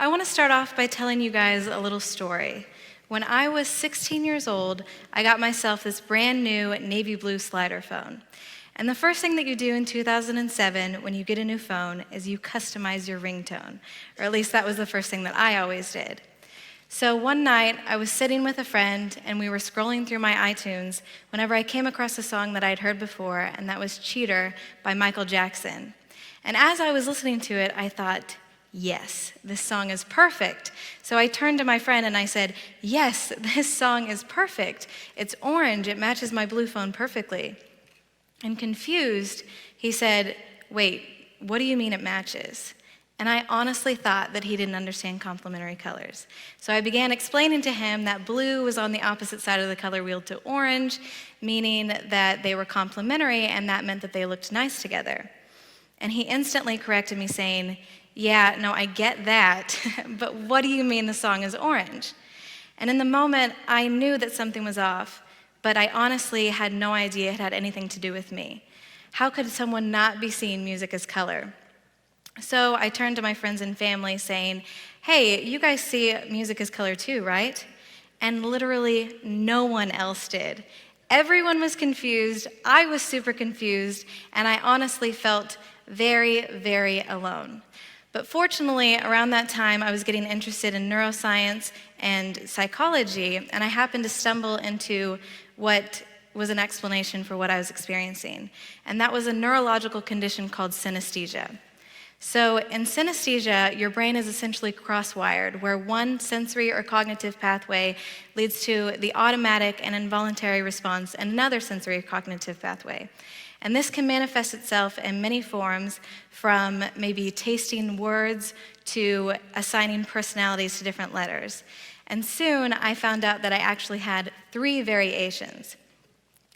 I want to start off by telling you guys a little story. When I was 16 years old, I got myself this brand new navy blue slider phone. And the first thing that you do in 2007 when you get a new phone is you customize your ringtone, or at least that was the first thing that I always did. So one night, I was sitting with a friend, and we were scrolling through my iTunes whenever I came across a song that I'd heard before, and that was Cheater by Michael Jackson. And as I was listening to it, I thought, yes, this song is perfect. So I turned to my friend and I said, yes, this song is perfect. It's orange, it matches my blue phone perfectly. And confused, he said, wait, what do you mean it matches? And I honestly thought that he didn't understand complementary colors. So I began explaining to him that blue was on the opposite side of the color wheel to orange, meaning that they were complementary, and that meant that they looked nice together. And he instantly corrected me saying, yeah, no, I get that, but what do you mean the song is orange? And in the moment, I knew that something was off, but I honestly had no idea it had anything to do with me. How could someone not be seeing music as color? So I turned to my friends and family saying, hey, you guys see music as color too, right? And literally no one else did. Everyone was confused, I was super confused, and I honestly felt very, very alone. But fortunately, around that time, I was getting interested in neuroscience and psychology, and I happened to stumble into what was an explanation for what I was experiencing. And that was a neurological condition called synesthesia. So in synesthesia, your brain is essentially cross-wired, where one sensory or cognitive pathway leads to the automatic and involuntary response and another sensory or cognitive pathway. And this can manifest itself in many forms, from maybe tasting words to assigning personalities to different letters. And soon I found out that I actually had 3 variations.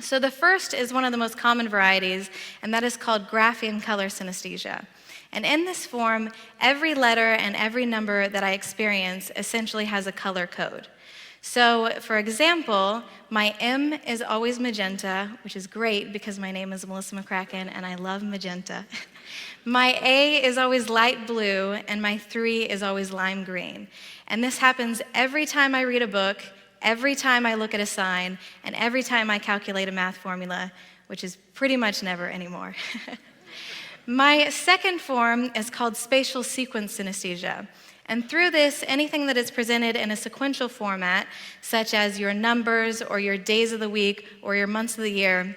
So the first is one of the most common varieties, and that is called grapheme color synesthesia. And in this form, every letter and every number that I experience essentially has a color code. So, for example, my M is always magenta, which is great because my name is MelissaMcCracken and I love magenta. My A is always light blue, and my 3 is always lime green. And this happens every time I read a book, every time I look at a sign, and every time I calculate a math formula, which is pretty much never anymore. My second form is called spatial sequence synesthesia. And through this, anything that is presented in a sequential format, such as your numbers or your days of the week or your months of the year,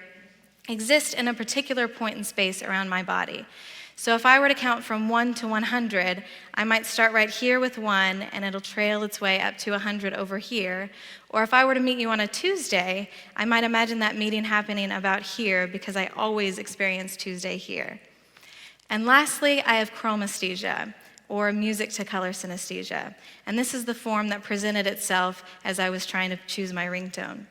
exist in a particular point in space around my body. So if I were to count from 1 to 100, I might start right here with 1, and it'll trail its way up to 100 over here. Or if I were to meet you on a Tuesday, I might imagine that meeting happening about here because I always experience Tuesday here. And lastly, I have chromesthesia, or music to color synesthesia. And this is the form that presented itself as I was trying to choose my ringtone.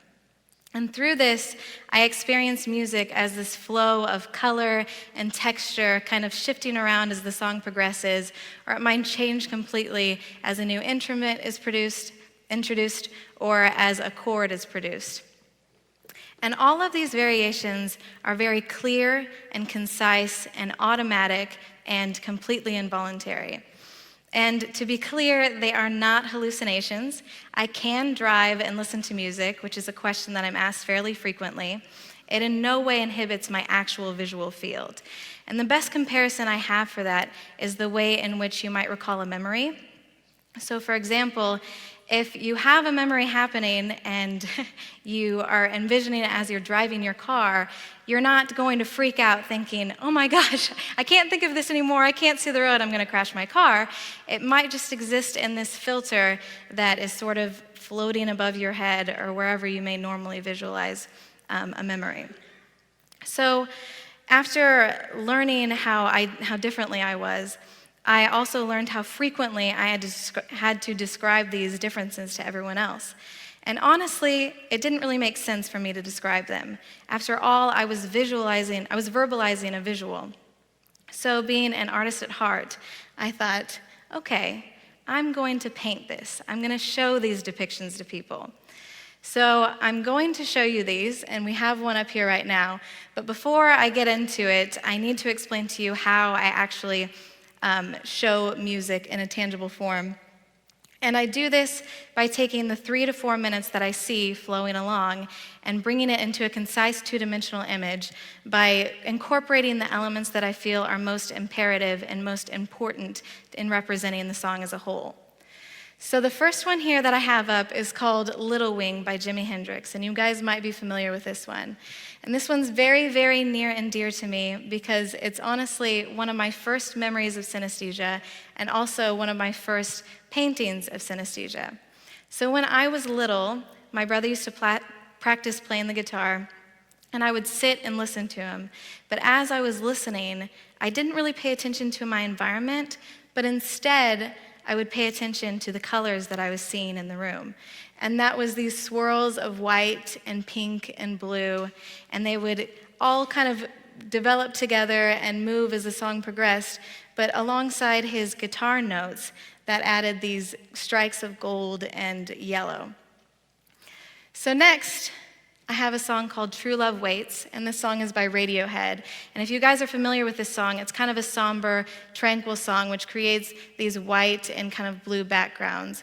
And through this, I experienced music as this flow of color and texture kind of shifting around as the song progresses, or it might change completely as a new instrument is introduced, or as a chord is produced. And all of these variations are very clear and concise and automatic and completely involuntary. And to be clear, they are not hallucinations. I can drive and listen to music, which is a question that I'm asked fairly frequently. It in no way inhibits my actual visual field. And the best comparison I have for that is the way in which you might recall a memory. So for example, if you have a memory happening and you are envisioning it as you're driving your car, you're not going to freak out thinking, oh my gosh, I can't think of this anymore, I can't see the road, I'm going to crash my car. It might just exist in this filter that is sort of floating above your head or wherever you may normally visualize a memory. So after learning how differently I was, I also learned how frequently I had to describe these differences to everyone else. And honestly, it didn't really make sense for me to describe them. After all, I was verbalizing a visual. So being an artist at heart, I thought, okay, I'm going to paint this. I'm going to show these depictions to people. So I'm going to show you these, and we have one up here right now. But before I get into it, I need to explain to you how I actually show music in a tangible form And I do this by taking the 3 to 4 minutes that I see flowing along and bringing it into a concise two-dimensional image by incorporating the elements that I feel are most imperative and most important in representing the song as a whole. So the first one here that I have up is called Little Wing by Jimi Hendrix, and you guys might be familiar with this one. And this one's very, very near and dear to me because it's honestly one of my first memories of synesthesia and also one of my first paintings of synesthesia. So when I was little, my brother used to practice playing the guitar, and I would sit and listen to him. But as I was listening, I didn't really pay attention to my environment, but instead, I would pay attention to the colors that I was seeing in the room. And that was these swirls of white and pink and blue, and they would all kind of develop together and move as the song progressed, but alongside his guitar notes that added these strikes of gold and yellow. So next, I have a song called True Love Waits, and this song is by Radiohead. And if you guys are familiar with this song, it's kind of a somber, tranquil song which creates these white and kind of blue backgrounds.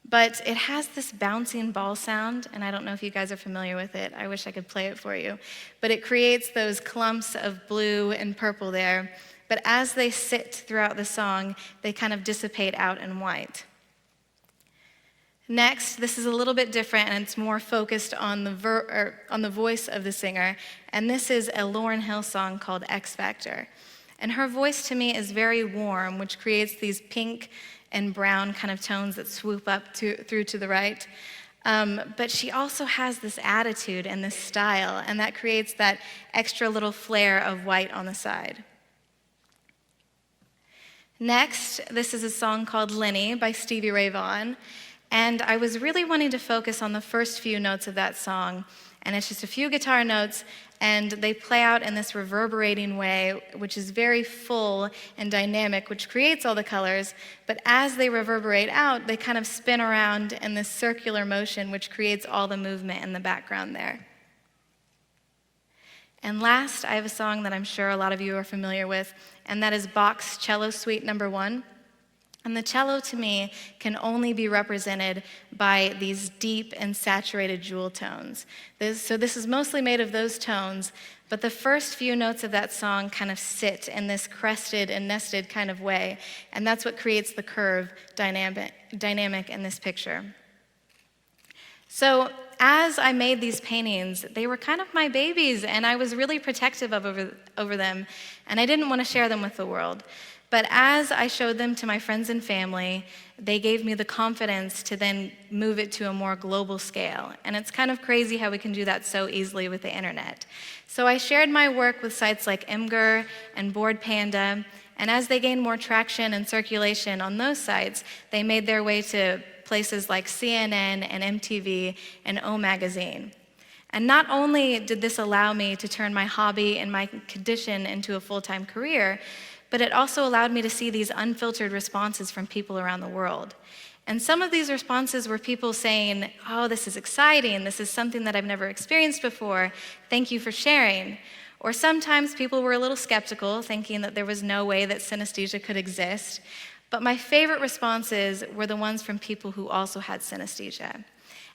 But it has this bouncing ball sound, and I don't know if you guys are familiar with it. I wish I could play it for you. But it creates those clumps of blue and purple there. But as they sit throughout the song, they kind of dissipate out in white. Next, this is a little bit different, and it's more focused on the voice of the singer. And this is a Lauryn Hill song called X Factor. And her voice to me is very warm, which creates these pink and brown kind of tones that swoop up through to the right. But she also has this attitude and this style, and that creates that extra little flare of white on the side. Next, this is a song called Lenny by Stevie Ray Vaughan. And I was really wanting to focus on the first few notes of that song. And it's just a few guitar notes, and they play out in this reverberating way, which is very full and dynamic, which creates all the colors. But as they reverberate out, they kind of spin around in this circular motion, which creates all the movement in the background there. And last, I have a song that I'm sure a lot of you are familiar with, and that is Bach's Cello Suite No. 1. And the cello, to me, can only be represented by these deep and saturated jewel tones. So this is mostly made of those tones, but the first few notes of that song kind of sit in this crested and nested kind of way, and that's what creates the curve dynamic in this picture. So as I made these paintings, they were kind of my babies, and I was really protective over them, and I didn't want to share them with the world. But as I showed them to my friends and family, they gave me the confidence to then move it to a more global scale. And it's kind of crazy how we can do that so easily with the internet. So I shared my work with sites like Imgur and Bored Panda, and as they gained more traction and circulation on those sites, they made their way to places like CNN and MTV and O Magazine. And not only did this allow me to turn my hobby and my condition into a full-time career, but it also allowed me to see these unfiltered responses from people around the world. And some of these responses were people saying, "Oh, this is exciting. This is something that I've never experienced before. Thank you for sharing." Or sometimes people were a little skeptical, thinking that there was no way that synesthesia could exist. But my favorite responses were the ones from people who also had synesthesia.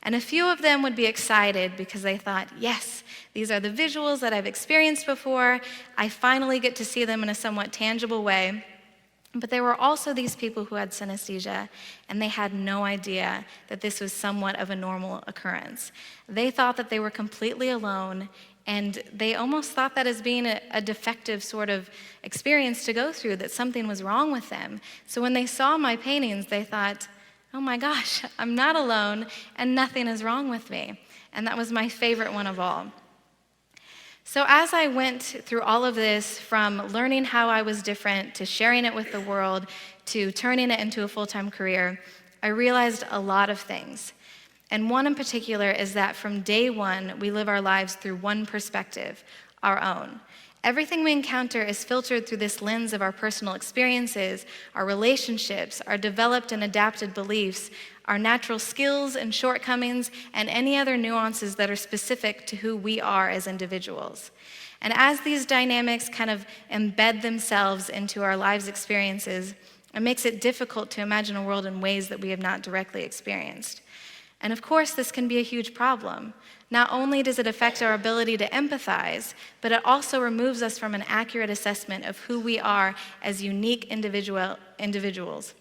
And a few of them would be excited because they thought, yes, these are the visuals that I've experienced before. I finally get to see them in a somewhat tangible way. But there were also these people who had synesthesia, and they had no idea that this was somewhat of a normal occurrence. They thought that they were completely alone, and they almost thought that as being a defective sort of experience to go through, that something was wrong with them. So when they saw my paintings, they thought, oh my gosh, I'm not alone and nothing is wrong with me. And that was my favorite one of all. So as I went through all of this, from learning how I was different to sharing it with the world to turning it into a full-time career, I realized a lot of things. And one in particular is that from day one, we live our lives through one perspective, our own. Everything we encounter is filtered through this lens of our personal experiences, our relationships, our developed and adapted beliefs, our natural skills and shortcomings, and any other nuances that are specific to who we are as individuals. And as these dynamics kind of embed themselves into our lives' experiences, It makes it difficult to imagine a world in ways that we have not directly experienced. And of course, this can be a huge problem. Not only does it affect our ability to empathize, but it also removes us from an accurate assessment of who we are as unique individuals.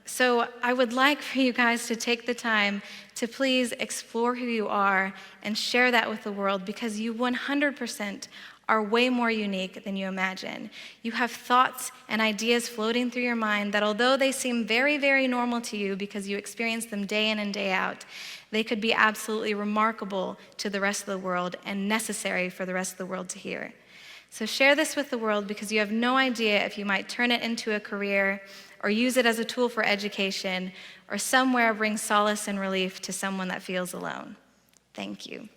So I would like for you guys to take the time to please explore who you are and share that with the world, because you 100% are way more unique than you imagine. You have thoughts and ideas floating through your mind that, although they seem very, very normal to you because you experience them day in and day out, they could be absolutely remarkable to the rest of the world and necessary for the rest of the world to hear. So share this with the world, because you have no idea if you might turn it into a career or use it as a tool for education or somewhere bring solace and relief to someone that feels alone. Thank you.